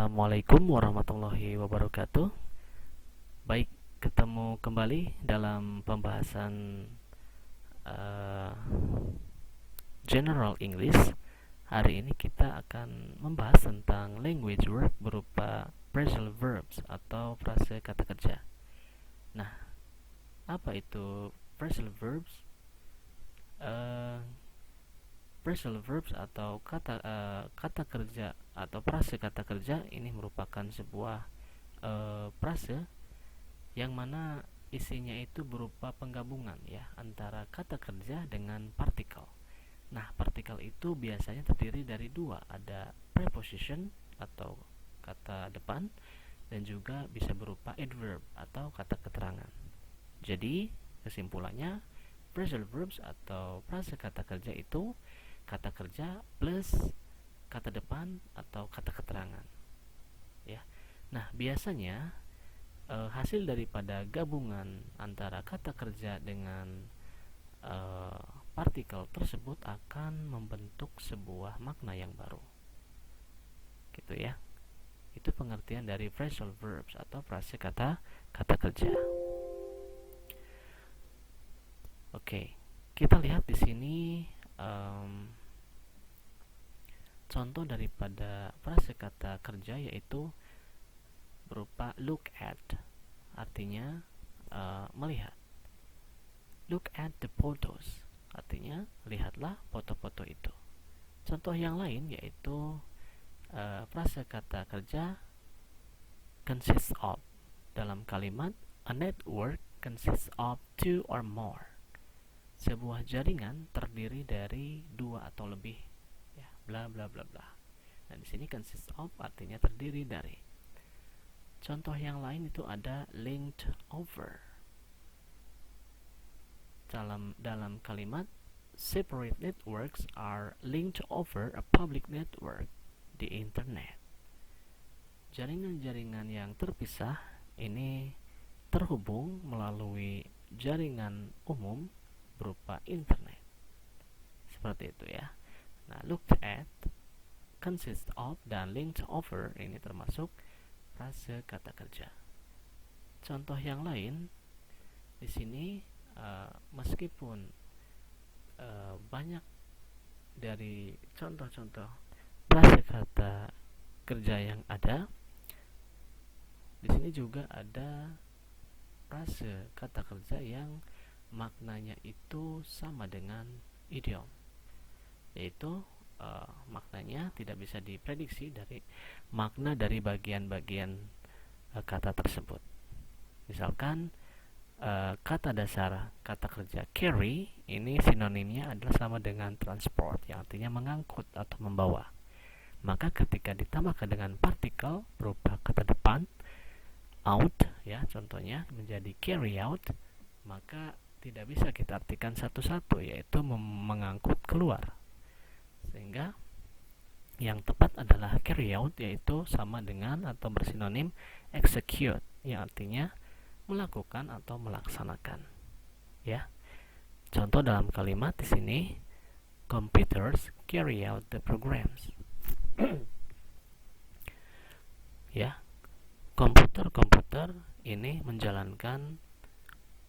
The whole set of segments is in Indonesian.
Assalamualaikum warahmatullahi wabarakatuh. Baik, ketemu kembali dalam pembahasan uh, General English. Hari ini kita akan membahas tentang language verb berupa phrasal verbs atau frase kata kerja. Nah, apa itu phrasal verbs? Phrasal verbs atau kata kerja atau frase kata kerja ini merupakan sebuah frase yang mana isinya itu berupa penggabungan ya antara kata kerja dengan partikel. Nah, partikel itu biasanya terdiri dari dua, ada preposition atau kata depan dan juga bisa berupa adverb atau kata keterangan. Jadi, kesimpulannya phrasal verbs atau frase kata kerja itu kata kerja plus kata depan atau kata keterangan ya. Nah, biasanya hasil daripada gabungan antara kata kerja dengan partikel tersebut akan membentuk sebuah makna yang baru gitu ya. Itu pengertian dari phrasal verbs atau frase kata kerja. Oke, kita lihat di sini contoh daripada frase kata kerja yaitu berupa look at, artinya melihat. Look at the photos, artinya lihatlah foto-foto itu. Contoh yang lain yaitu frase kata kerja consists of. Dalam kalimat a network consists of two or more. Sebuah jaringan terdiri dari dua atau lebih, ya, bla bla bla bla. Nah, di sini consists of artinya terdiri dari. Contoh yang lain itu ada linked over. Dalam kalimat separate networks are linked over a public network, di internet. Jaringan-jaringan yang terpisah ini terhubung melalui jaringan umum berupa internet. Seperti itu ya. Nah, looked at, consist of, dan linked over ini termasuk frase kata kerja. Contoh yang lain di sini meskipun banyak dari contoh-contoh frase kata kerja yang ada, di sini juga ada frase kata kerja yang maknanya itu sama dengan idiom, yaitu maknanya tidak bisa diprediksi dari makna dari bagian-bagian kata tersebut. Misalkan kata dasar kata kerja carry ini sinonimnya adalah sama dengan transport, yang artinya mengangkut atau membawa. Maka ketika ditambahkan dengan partikel berupa kata depan out ya, contohnya menjadi carry out, maka tidak bisa kita artikan satu-satu, yaitu mengangkut keluar. Sehingga yang tepat adalah carry out, yaitu sama dengan atau bersinonim execute, yang artinya melakukan atau melaksanakan. Ya. Contoh dalam kalimat di sini, computers carry out the programs. Ya. Komputer ini menjalankan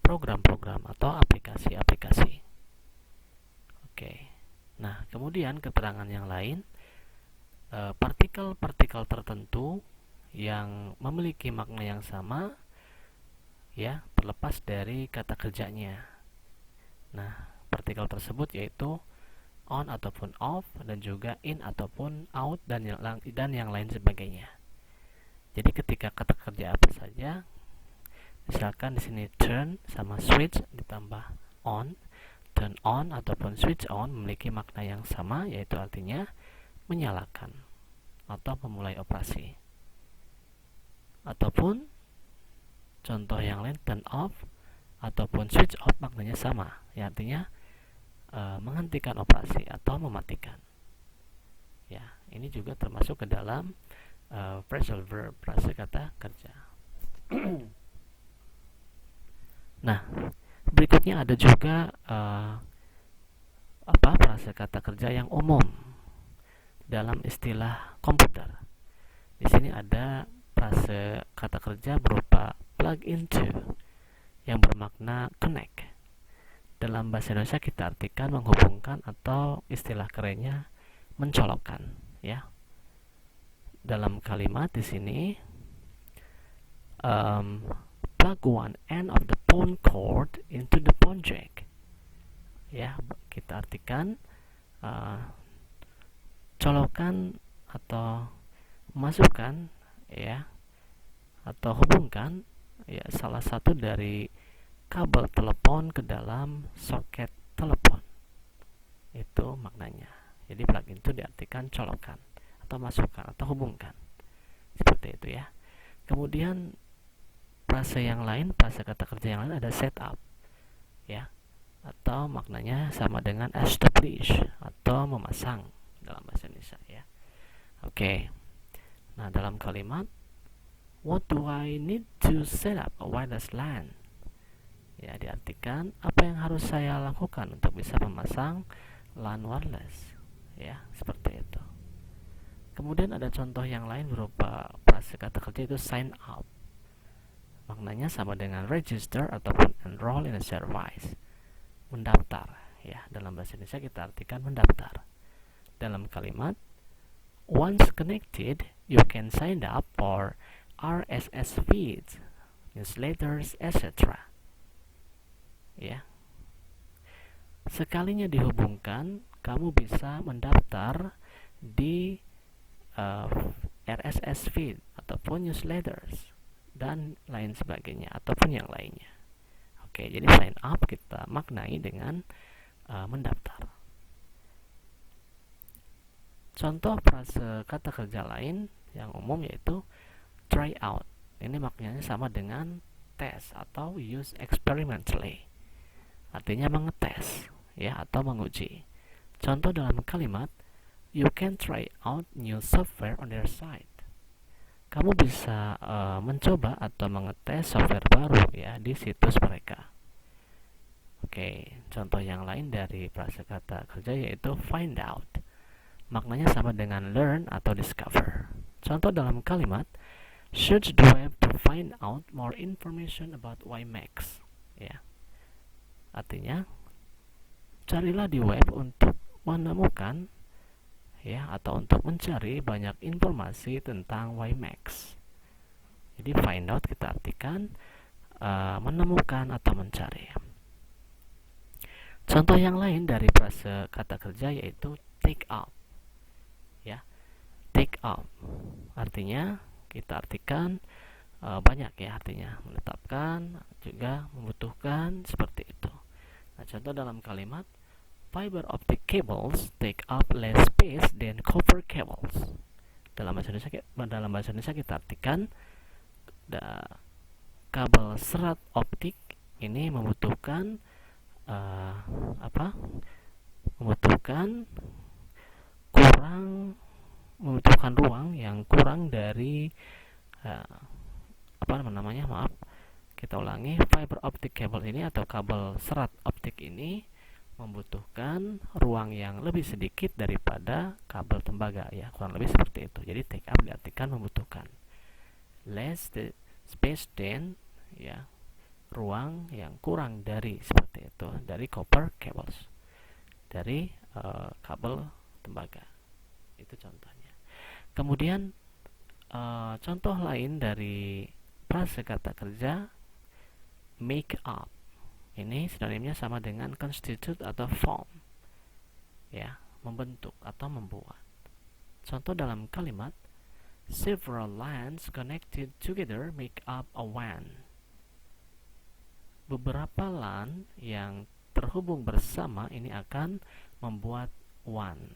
program-program atau aplikasi-aplikasi. Oke. Nah, kemudian keterangan yang lain, partikel-partikel tertentu yang memiliki makna yang sama, ya, terlepas dari kata kerjanya. Nah, partikel tersebut yaitu on ataupun off, dan juga in ataupun out, dan yang lain sebagainya. Jadi ketika kata kerja apa saja, misalkan di sini turn sama switch ditambah on, turn on ataupun switch on memiliki makna yang sama, yaitu artinya menyalakan atau memulai operasi. Ataupun contoh yang lain turn off ataupun switch off maknanya sama, yang artinya menghentikan operasi atau mematikan. Ya, ini juga termasuk ke dalam phrasal verb, frase kata kerja. Nah, berikutnya ada juga frase kata kerja yang umum dalam istilah komputer. Di sini ada frase kata kerja berupa plug into yang bermakna connect. Dalam bahasa Indonesia kita artikan menghubungkan atau istilah kerennya mencolokkan, ya. Dalam kalimat di sini plug one end of the phone cord into the phone jack. Ya, kita artikan colokan atau masukkan, ya, atau hubungkan, ya, salah satu dari kabel telepon ke dalam soket telepon. Itu maknanya. Jadi plug into diartikan colokan atau masukkan atau hubungkan. Seperti itu, ya. Kemudian frase yang lain, frase kata kerja yang lain ada setup, ya, atau maknanya sama dengan establish atau memasang dalam bahasa Indonesia, ya. Oke. Nah, dalam kalimat what do I need to set up a wireless LAN? Ya, diartikan apa yang harus saya lakukan untuk bisa memasang LAN wireless, ya, seperti itu. Kemudian ada contoh yang lain berupa frase kata kerja itu sign up. Maknanya sama dengan register ataupun enroll in a service. Mendaftar, ya. Dalam bahasa Indonesia kita artikan mendaftar. Dalam kalimat once connected, you can sign up for RSS feeds, newsletters, etc. Ya. Sekalinya dihubungkan, kamu bisa mendaftar di RSS feed ataupun newsletters dan lain sebagainya ataupun yang lainnya. Oke, jadi sign up kita maknai dengan mendaftar. Contoh frase kata kerja lain yang umum yaitu try out. Ini maknanya sama dengan tes atau use experimentally. Artinya mengetes, ya, atau menguji. Contoh dalam kalimat you can try out new software on their site. Kamu bisa mencoba atau mengetes software baru, ya, di situs mereka. Oke, contoh yang lain dari frase kata kerja yaitu find out. Maknanya sama dengan learn atau discover. Contoh dalam kalimat search the web to find out more information about WiMAX, ya. Artinya carilah di web untuk menemukan, ya, atau untuk mencari banyak informasi tentang WiMAX. Jadi find out kita artikan menemukan atau mencari. Contoh yang lain dari frase kata kerja yaitu take up, ya. Take up artinya kita artikan banyak, ya, artinya menetapkan, juga membutuhkan, seperti itu. Nah, contoh dalam kalimat fiber optic cables take up less space than copper cables. Dalam bahasa Indonesia kita artikan kabel serat optik ini membutuhkan membutuhkan ruang yang kurang dari kita ulangi, fiber optic cable ini atau kabel serat optik ini membutuhkan ruang yang lebih sedikit daripada kabel tembaga, ya, kurang lebih seperti itu. Jadi take up diartikan membutuhkan. Less the space than, ya, ruang yang kurang dari, seperti itu, dari copper cables, dari kabel tembaga. Itu contohnya. Kemudian contoh lain dari frase kata kerja make up. Ini sinonimnya sama dengan constitute atau form, ya, membentuk atau membuat. Contoh dalam kalimat several lines connected together make up a WAN. Beberapa LAN yang terhubung bersama ini akan membuat WAN.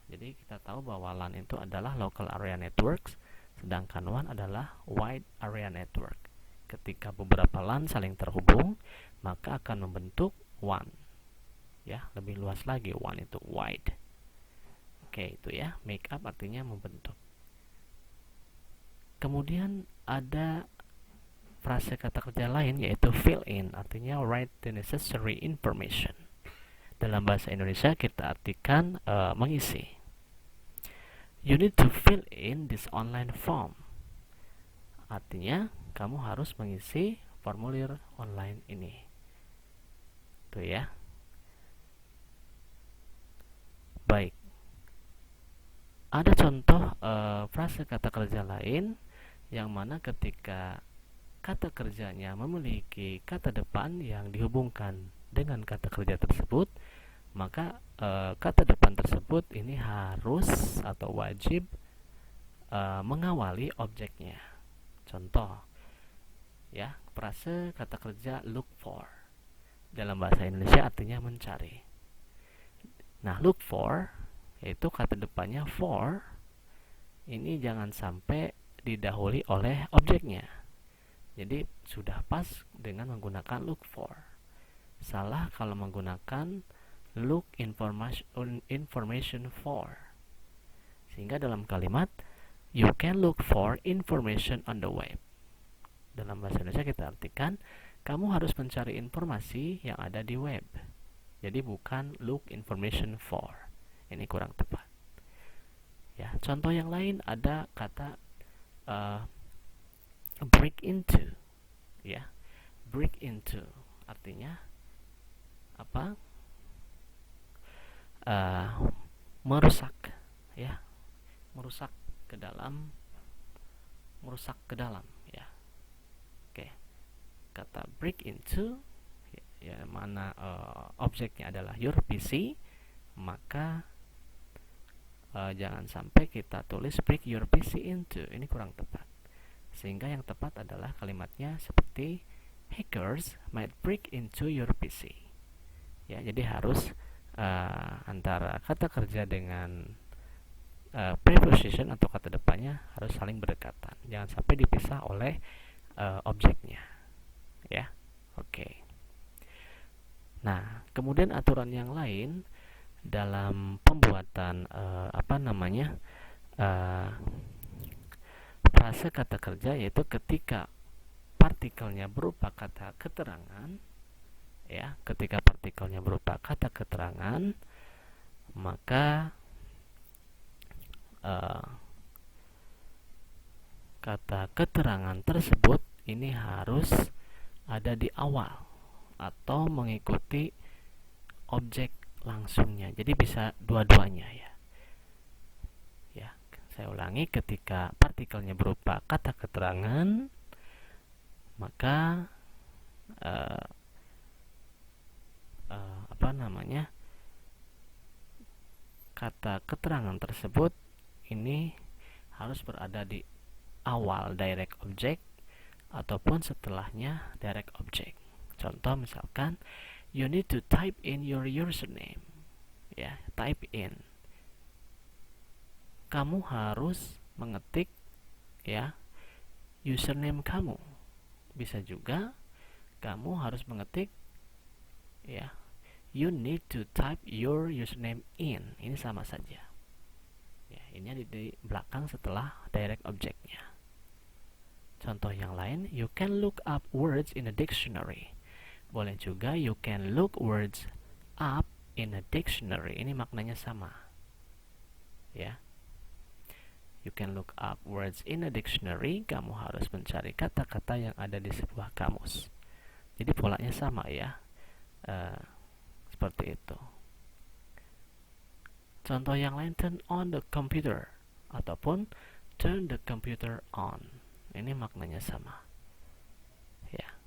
Jadi kita tahu bahwa LAN itu adalah local area networks, sedangkan WAN adalah wide area network. Ketika beberapa LAN saling terhubung, maka akan membentuk WAN. Ya, lebih luas lagi, WAN itu wide. Oke, itu ya, make up artinya membentuk. Kemudian ada frase kata kerja lain yaitu fill in, artinya write the necessary information. Dalam bahasa Indonesia kita artikan mengisi. You need to fill in this online form. Artinya, kamu harus mengisi formulir online ini. Tuh ya. Baik. Ada contoh frase kata kerja lain yang mana ketika kata kerjanya memiliki kata depan yang dihubungkan dengan kata kerja tersebut, maka kata depan tersebut ini harus atau wajib mengawali objeknya. Contoh, ya, frase kata kerja look for dalam bahasa Indonesia artinya mencari. Nah, look for yaitu kata depannya for, ini jangan sampai didahului oleh objeknya. Jadi sudah pas dengan menggunakan look for. Salah kalau menggunakan look information for. Sehingga dalam kalimat you can look for information on the web, dalam bahasa Indonesia kita artikan kamu harus mencari informasi yang ada di web. Jadi bukan look information for. Ini kurang tepat. Ya, contoh yang lain ada kata break into. Ya, break into artinya apa? Merusak, ya, merusak ke dalam, ya. Oke, kata break into, ya, mana objeknya adalah your PC, maka jangan sampai kita tulis break your PC into, ini kurang tepat. Sehingga yang tepat adalah kalimatnya seperti hackers might break into your PC. Ya, jadi harus antara kata kerja dengan preposition atau kata depannya harus saling berdekatan. Jangan sampai dipisah oleh objeknya. Ya. Oke. Nah, kemudian aturan yang lain dalam pembuatan frase kata kerja yaitu ketika partikelnya berupa kata keterangan, ya, ketika partikelnya berupa kata keterangan, maka kata keterangan tersebut ini harus ada di awal atau mengikuti objek langsungnya. Jadi bisa dua-duanya, ya. Ya, saya ulangi, ketika partikelnya berupa kata keterangan, maka kata keterangan tersebut ini harus berada di awal direct object ataupun setelahnya direct object. Contoh misalkan you need to type in your username. Ya, type in. Kamu harus mengetik, ya, username kamu. Bisa juga kamu harus mengetik, ya, you need to type your username in. Ini sama saja. Ya, ini ada di belakang setelah direct objectnya. Contoh yang lain, you can look up words in a dictionary. Boleh juga you can look words up in a dictionary. Ini maknanya sama. Ya. You can look up words in a dictionary. Kamu harus mencari kata-kata yang ada di sebuah kamus. Jadi polanya sama, ya. Seperti itu. Contoh yang lain, turn on the computer ataupun turn the computer on. Ini maknanya sama. Ya.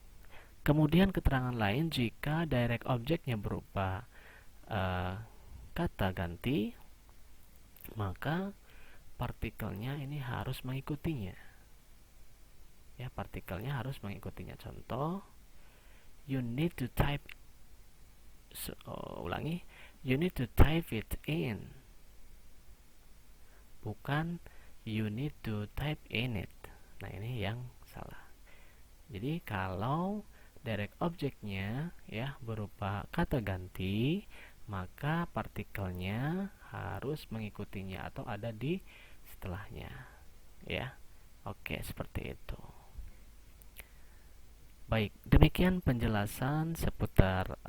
Kemudian keterangan lain, jika direct objectnya berupa kata ganti, maka partikelnya ini harus mengikutinya. Ya, partikelnya harus mengikutinya. Contoh, you need to type you need to type it in. Bukan you need to type in it. Nah, ini yang salah. Jadi kalau direct objectnya, ya, berupa kata ganti, maka partikelnya harus mengikutinya atau ada di setelahnya, ya. Oke, seperti itu. Baik, demikian penjelasan seputar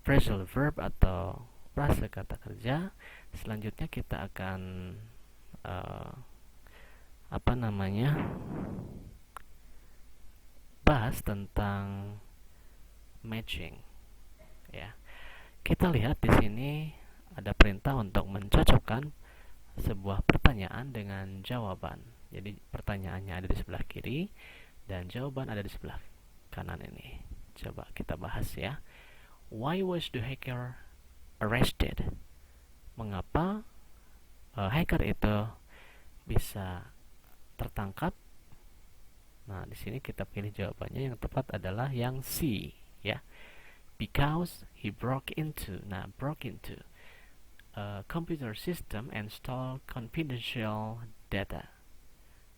phrasal verb atau frase kata kerja. Selanjutnya kita akan bahas tentang matching, ya. Kita lihat di sini ada perintah untuk mencocokkan sebuah pertanyaan dengan jawaban. Jadi pertanyaannya ada di sebelah kiri dan jawaban ada di sebelah kanan ini. Coba kita bahas ya. Why was the hacker arrested? Mengapa hacker itu bisa tertangkap? Nah, di sini kita pilih jawabannya. Yang tepat adalah yang C, ya. Because he broke into a computer system and stole confidential data.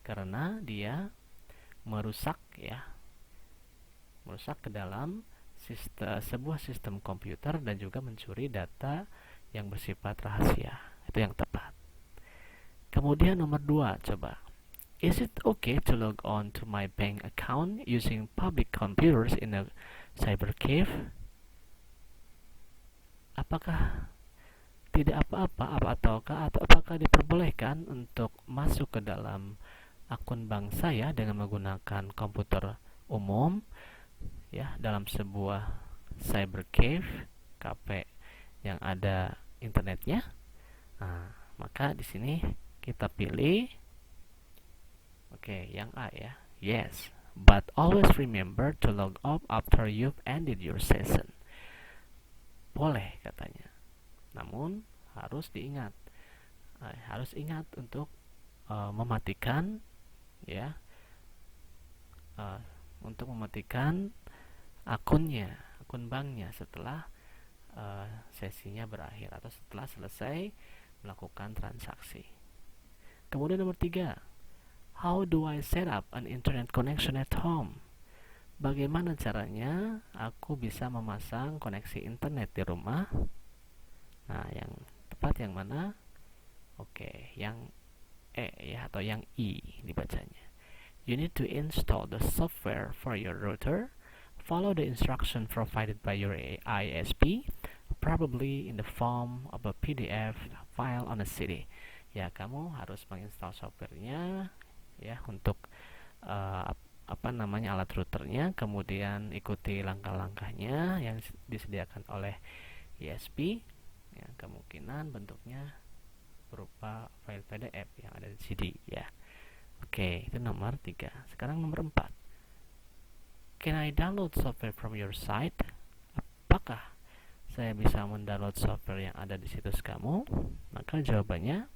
Karena dia merusak ke dalam sebuah sistem komputer dan juga mencuri data yang bersifat rahasia. Itu yang tepat. Kemudian nomor 2, coba. Is it okay to log on to my bank account using public computers in a cyber cave? Apakah tidak apa-apa atau apakah diperbolehkan untuk masuk ke dalam akun bank saya dengan menggunakan komputer umum, ya, dalam sebuah cyber cave, kafe yang ada internetnya? Nah, maka di sini kita pilih yang A ya. Yes, but always remember to log off after you've ended your session. Boleh katanya. Namun harus diingat. Harus ingat untuk mematikan untuk mematikan akun banknya setelah sesinya berakhir atau setelah selesai melakukan transaksi. Kemudian nomor 3, how do I set up an internet connection at home? Bagaimana caranya aku bisa memasang koneksi internet di rumah? Nah, yang tepat yang mana? Yang E ya, atau yang I dibacanya. You need to install the software for your router. Follow the instruction provided by your ISP, probably in the form of a PDF file on a CD. Ya, kamu harus menginstal softwarenya ya untuk alat routernya, kemudian ikuti langkah-langkahnya yang disediakan oleh ISP. Ya, kemungkinan bentuknya berupa file PDF yang ada di CD ya. Itu nomor 3. Sekarang nomor 4. Can I download software from your site? Apakah saya bisa mendownload software yang ada di situs kamu? Maka jawabannya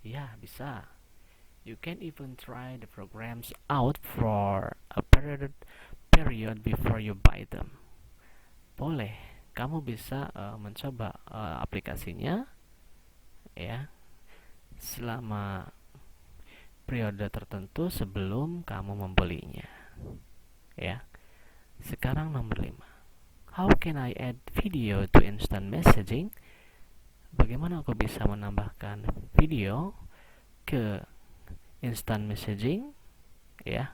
ya, bisa. You can even try the programs out for a period before you buy them. Boleh, kamu bisa mencoba aplikasinya ya selama periode tertentu sebelum kamu membelinya. Ya. Sekarang nomor 5. How can I add video to instant messaging? Bagaimana aku bisa menambahkan video ke instant messaging? Ya.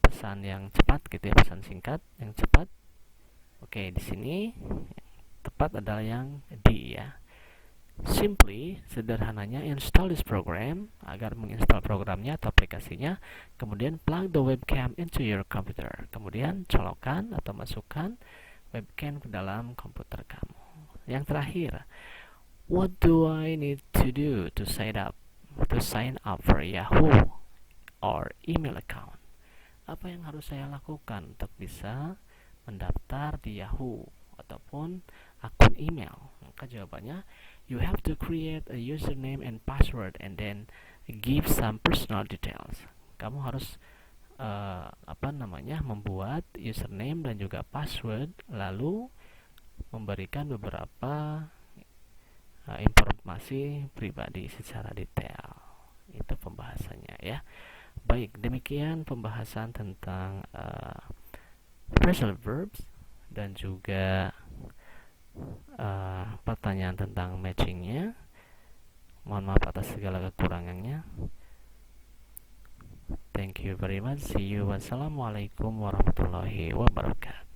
Pesan yang cepat gitu ya, pesan singkat yang cepat. Di sini tepat adalah yang D ya. Simply, sederhananya, install this program. Agar menginstal programnya atau aplikasinya, kemudian plug the webcam into your computer. Kemudian colokkan atau masukkan webcam ke dalam komputer kamu. Yang terakhir, what do I need to do to sign up for Yahoo or email account? Apa yang harus saya lakukan untuk bisa mendaftar di Yahoo ataupun akun email? Maka jawabannya, you have to create a username and password and then give some personal details. Kamu harus membuat username dan juga password, lalu memberikan beberapa informasi pribadi secara detail. Itu pembahasannya ya. Baik, demikian pembahasan tentang phrasal verbs dan juga pertanyaan tentang matchingnya. Mohon maaf atas segala kekurangannya. Thank you very much. See you. Wassalamualaikum warahmatullahi wabarakatuh.